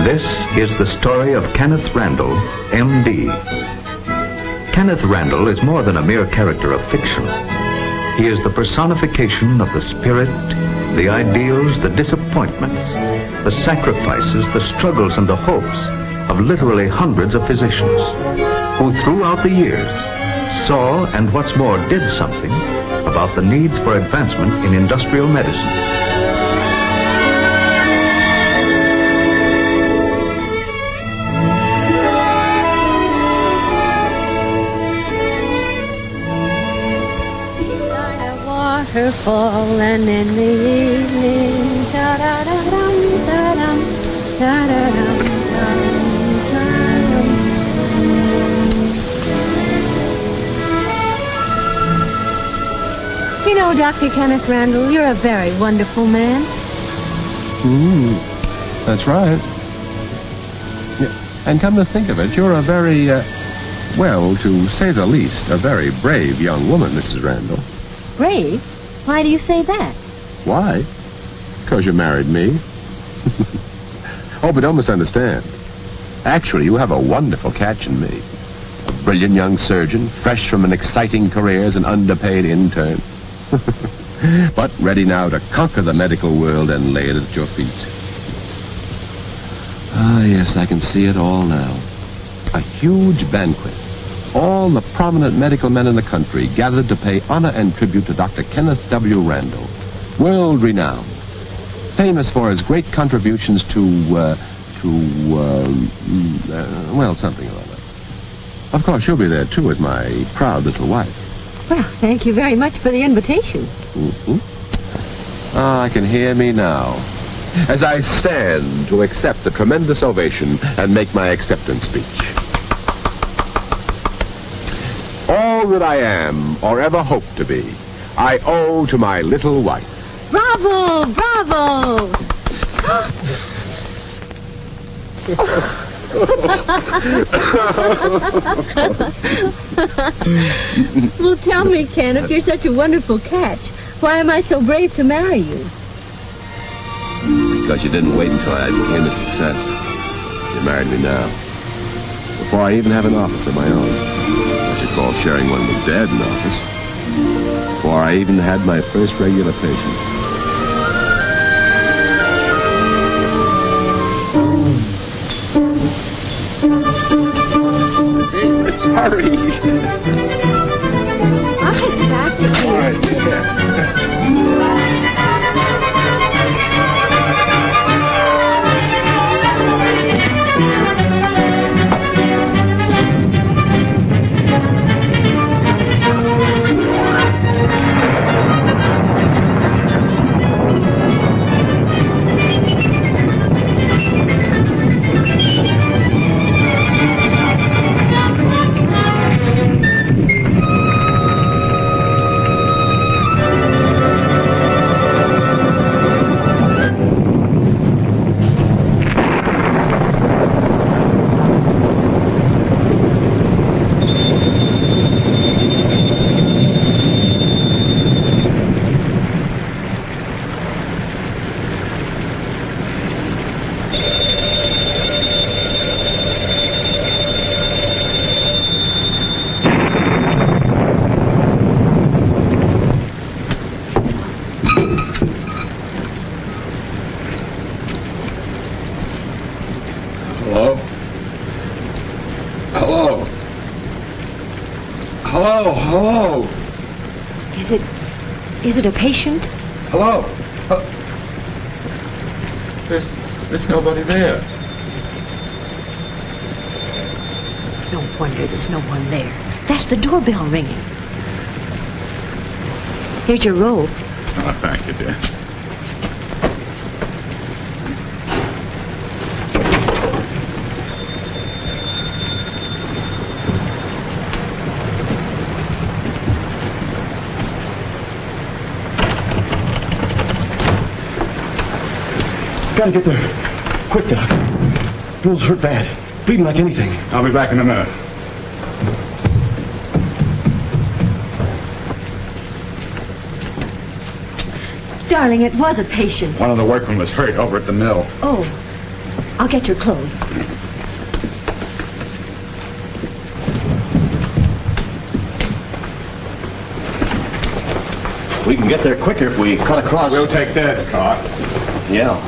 This is the story of Kenneth Randall, M.D. Kenneth Randall is more than a mere character of fiction. He is the personification of the spirit, the ideals, the disappointments, the sacrifices, the struggles, and the hopes of literally hundreds of physicians who throughout the years saw and what's more did something about the needs for advancement in industrial medicine. Waterfall and in the evening, da-da-da-dum, da-dum, da-da-dum, da-dum, da-dum. You know, Dr. Kenneth Randall, you're a very wonderful man. That's right. Yeah. And come to think of it, you're a very, well, to say the least, a very brave young woman, Mrs. Randall. Brave? Why do you say that? Why? Because you married me. Oh, but don't misunderstand. Actually, you have a wonderful catch in me. A brilliant young surgeon, fresh from an exciting career as an underpaid intern. But ready now to conquer the medical world and lay it at your feet. Ah, yes, I can see it all now. A huge banquet. All the prominent medical men in the country gathered to pay honor and tribute to Dr. Kenneth W. Randall, world-renowned, famous for his great contributions to something or other. Of course, you'll be there, too, as my proud little wife. Well, thank you very much for the invitation. Ah, I can hear me now, as I stand to accept the tremendous ovation and make my acceptance speech. All that I am, or ever hope to be, I owe to my little wife. Bravo! Bravo! Well, tell me, Ken, if you're such a wonderful catch, why am I so brave to marry you? Because you didn't wait until I became a success. You married me now, before I even have an office of my own. I should call sharing one with Dad an office. Before I even had my first regular patient. Hurry. I'll take the basket, All dear. right, take care. Hello? Hello? Hello? Hello? Is it a patient? Hello? There's nobody there. No wonder there's no one there. That's the doorbell ringing. Here's your robe. Oh, thank you, dear. Gotta get there. Quick, Doc. Bill's hurt bad. Bleeding like anything. I'll be back in a minute. Darling, it was a patient. One of the workmen was hurt over at the mill. Oh, I'll get your clothes. We can get there quicker if we cut across. We'll take Dad's car. Yeah.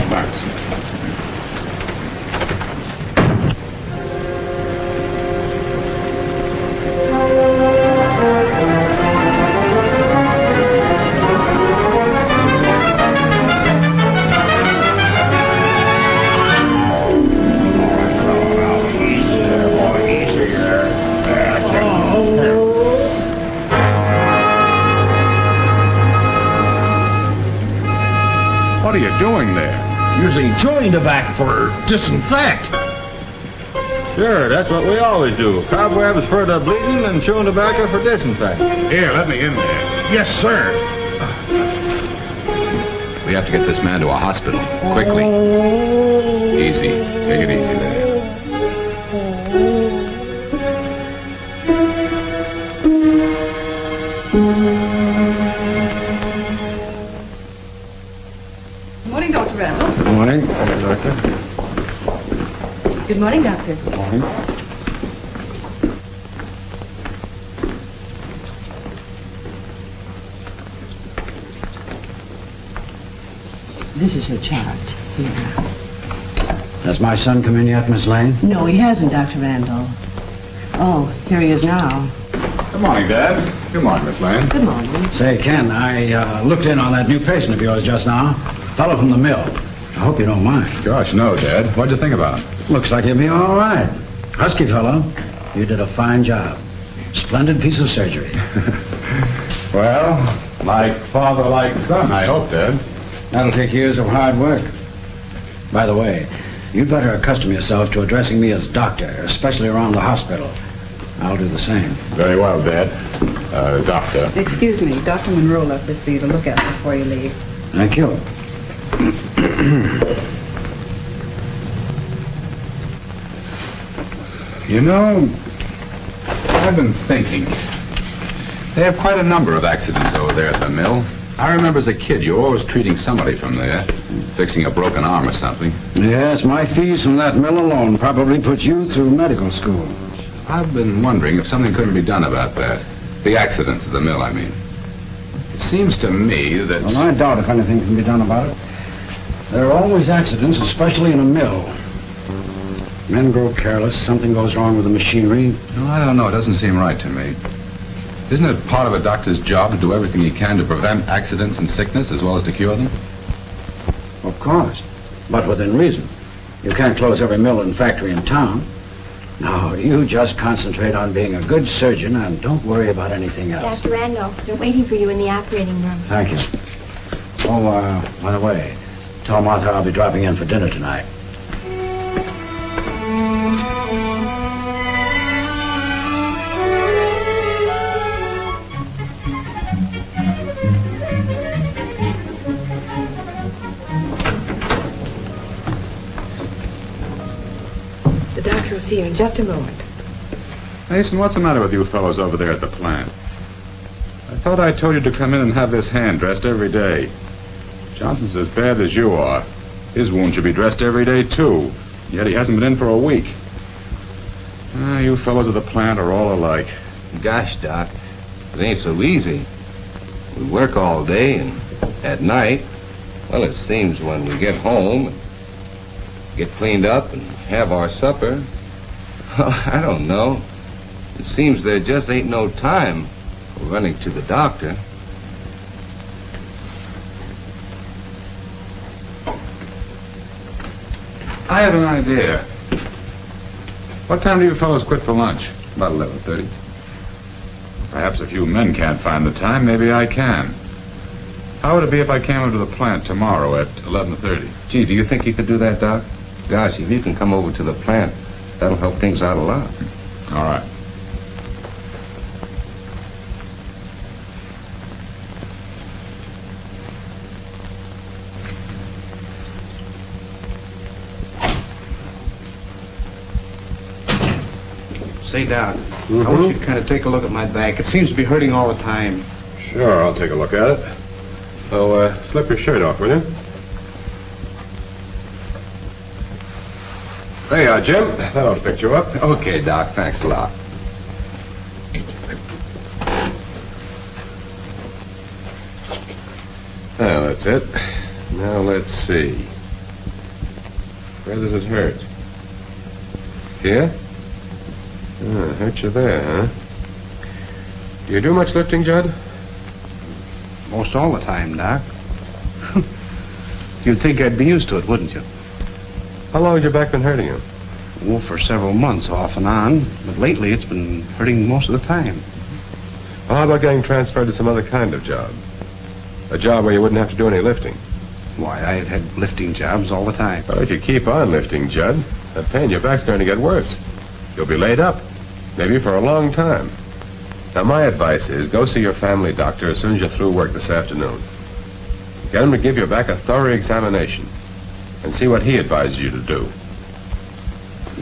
Thanks. What are you doing there? Using chewing tobacco for disinfect. Sure, that's what we always do. Cobwebs for the bleeding and chewing tobacco for disinfecting. Here, let me in there. Yes, sir. We have to get this man to a hospital. Quickly. Easy. Take it easy there. Good morning, Dr. Randall. Good morning, Doctor. Good morning, Doctor. Good morning. This is her chart. Here. Has my son come in yet, Miss Lane? No, he hasn't, Dr. Randall. Oh, here he is now. Good morning, Dad. Good morning, Miss Lane. Good morning. Say, Ken, I looked in on that new patient of yours just now. Fellow from the mill. I hope you don't mind. Gosh, no, Dad. What'd you think about him? Looks like he'll be all right. Husky fellow. You did a fine job. Splendid piece of surgery. Well, like father, like son, I hope, Dad. That'll take years of hard work. By the way, you'd better accustom yourself to addressing me as doctor, especially around the hospital. I'll do the same. Very well, Dad. Doctor. Excuse me, Dr. Monroe left this for you to look at before you leave. Thank you. You know, I've been thinking. They have quite a number of accidents over there at the mill. I remember as a kid, you were always treating somebody from there, fixing a broken arm or something. Yes, my fees from that mill alone probably put you through medical school. I've been wondering if something couldn't be done about that. The accidents at the mill, I mean. It seems to me that... Well, I doubt if anything can be done about it. There are always accidents, especially in a mill. Men grow careless. Something goes wrong with the machinery. No, I don't know. It doesn't seem right to me. Isn't it part of a doctor's job to do everything he can to prevent accidents and sickness as well as to cure them? Of course, but within reason. You can't close every mill and factory in town. No, you just concentrate on being a good surgeon and don't worry about anything else. Dr. Randall, they're waiting for you in the operating room. Thank you. Oh, by the way, tell Martha I'll be dropping in for dinner tonight. The doctor will see you in just a moment. Mason, what's the matter with you fellows over there at the plant? I thought I told you to come in and have this hand dressed every day. Johnson's as bad as you are. His wound should be dressed every day, too. Yet he hasn't been in for a week. You fellows at the plant are all alike. Gosh, Doc, it ain't so easy. We work all day and at night, well, it seems when we get home, get cleaned up and have our supper, well, I don't know. It seems there just ain't no time for running to the doctor. I have an idea. What time do you fellows quit for lunch? About 11:30. Perhaps if you men can't find the time, maybe I can. How would it be if I came over to the plant tomorrow at 11:30? Gee, do you think you could do that, Doc? Gosh, if you can come over to the plant, that'll help things out a lot. All right. Say, Doc, I wish you'd kind of take a look at my back. It seems to be hurting all the time. Sure, I'll take a look at it. Oh, slip your shirt off, will you? There you are, Jim. That'll fix you up. Okay, Doc, thanks a lot. Well, that's it. Now, let's see. Where does it hurt? Here? Ah, hurt you there, huh? Do you do much lifting, Judd? Most all the time, Doc. You'd think I'd be used to it, wouldn't you? How long has your back been hurting you? Well, for several months, off and on. But lately, it's been hurting most of the time. Well, how about getting transferred to some other kind of job? A job where you wouldn't have to do any lifting. Why, I've had lifting jobs all the time. Well, if you keep on lifting, Judd, that pain in your back's going to get worse. You'll be laid up, maybe for a long time. Now, my advice is go see your family doctor as soon as you're through work this afternoon. Get him to give your back a thorough examination and see what he advises you to do.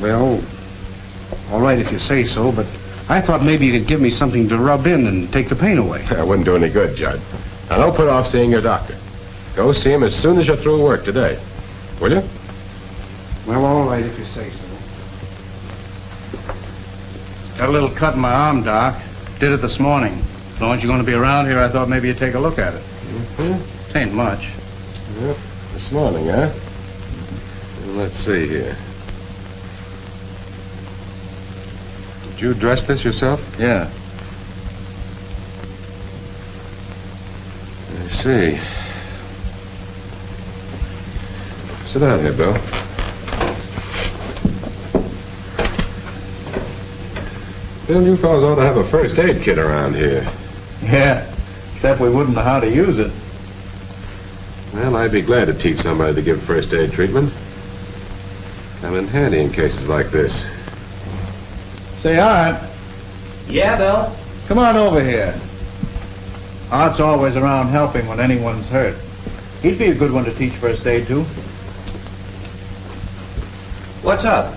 Well, all right if you say so, but I thought maybe you could give me something to rub in and take the pain away. That wouldn't do any good, Judd. Now, don't put off seeing your doctor. Go see him as soon as you're through work today. Will you? Well, all right if you say so. Got a little cut in my arm, Doc. Did it this morning. As long as you're going to be around here, I thought maybe you'd take a look at it. Mm-hmm. It ain't much. Yep, this morning, huh? Well, let's see here. Did you dress this yourself? Yeah. I see. Sit down here, Bill. Bill, you fellas ought to have a first aid kit around here. Yeah, except we wouldn't know how to use it. Well, I'd be glad to teach somebody to give first aid treatment. Come in handy in cases like this. Say, Art. Yeah, Bill? Come on over here. Art's always around helping when anyone's hurt. He'd be a good one to teach first aid to. What's up?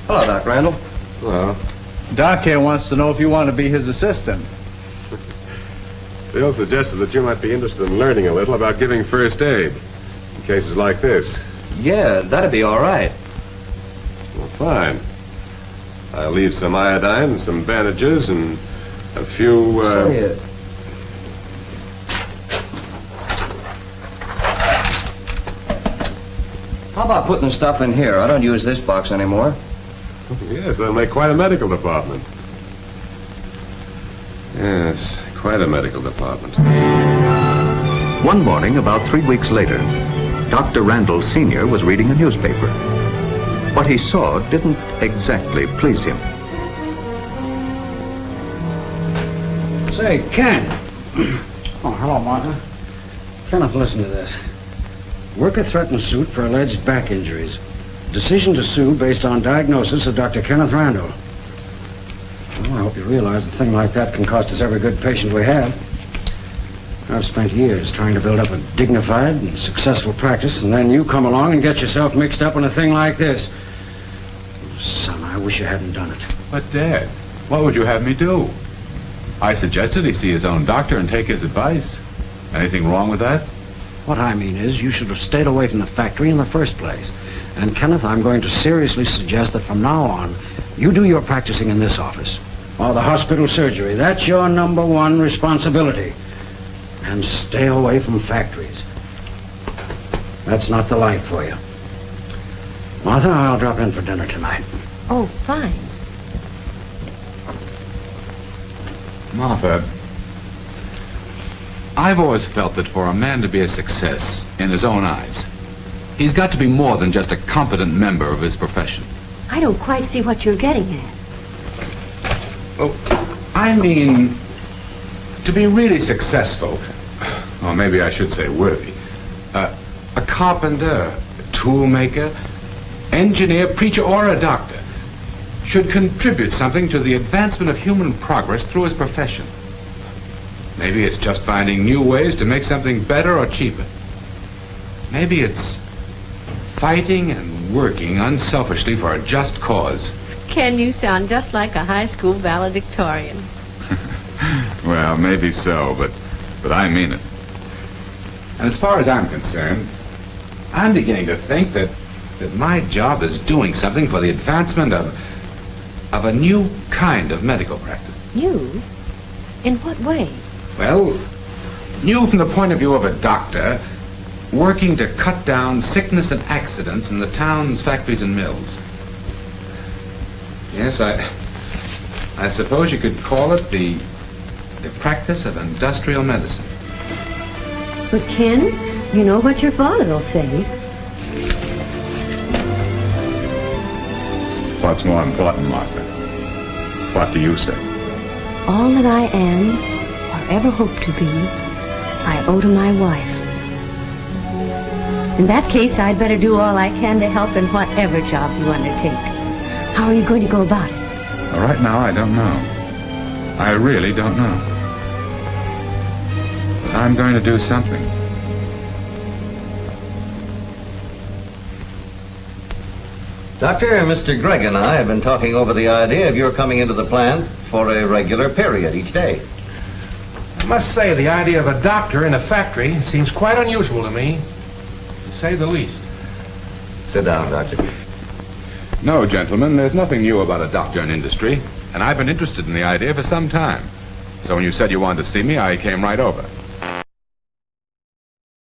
Hello, Doc Randall. Well, Doc here wants to know if you want to be his assistant. Bill suggested that you might be interested in learning a little about giving first aid in cases like this. Yeah, that'd be all right. Well, fine. I'll leave some iodine, some bandages, and a few, How about putting the stuff in here? I don't use this box anymore. Yes, they'll make quite a medical department. Yes, quite a medical department. One morning, about 3 weeks later, Dr. Randall Sr. was reading a newspaper. What he saw didn't exactly please him. Say, Ken. Oh, hello, Martha. Kenneth, listen to this. Worker threatened suit for alleged back injuries. Decision to sue based on diagnosis of Dr. Kenneth Randall. Well, I hope you realize a thing like that can cost us every good patient we have. I've spent years trying to build up a dignified and successful practice, and then you come along and get yourself mixed up in a thing like this. Son, I wish you hadn't done it. But, Dad, what would you have me do? I suggested he see his own doctor and take his advice. Anything wrong with that? What I mean is, you should have stayed away from the factory in the first place. And, Kenneth, I'm going to seriously suggest that from now on, you do your practicing in this office. Or the hospital surgery. That's your #1 responsibility. And stay away from factories. That's not the life for you. Martha, I'll drop in for dinner tonight. Oh, fine. Martha, I've always felt that for a man to be a success in his own eyes, he's got to be more than just a competent member of his profession. I don't quite see what you're getting at. Oh, I mean, to be really successful, or maybe I should say worthy, a carpenter, a tool maker, engineer, preacher, or a doctor should contribute something to the advancement of human progress through his profession. Maybe it's just finding new ways to make something better or cheaper. Maybe it's fighting and working unselfishly for a just cause. Ken, you sound just like a high school valedictorian. Well, maybe so, but I mean it. And as far as I'm concerned, I'm beginning to think that my job is doing something for the advancement of a new kind of medical practice. New? In what way? Well, new from the point of view of a doctor working to cut down sickness and accidents in the town's factories and mills. Yes, I suppose you could call it the practice of industrial medicine. But Ken, you know what your father will say. What's more important, Martha? What do you say? All that I am, or ever hope to be, I owe to my wife. In that case, I'd better do all I can to help in whatever job you undertake. How are you going to go about it? Well, right now, I don't know. I really don't know. But I'm going to do something. Doctor, Mr. Gregg and I have been talking over the idea of your coming into the plant for a regular period each day. I must say, the idea of a doctor in a factory seems quite unusual to me, to say the least. Sit down, Doctor. No, gentlemen, there's nothing new about a doctor in industry, and I've been interested in the idea for some time. So when you said you wanted to see me, I came right over.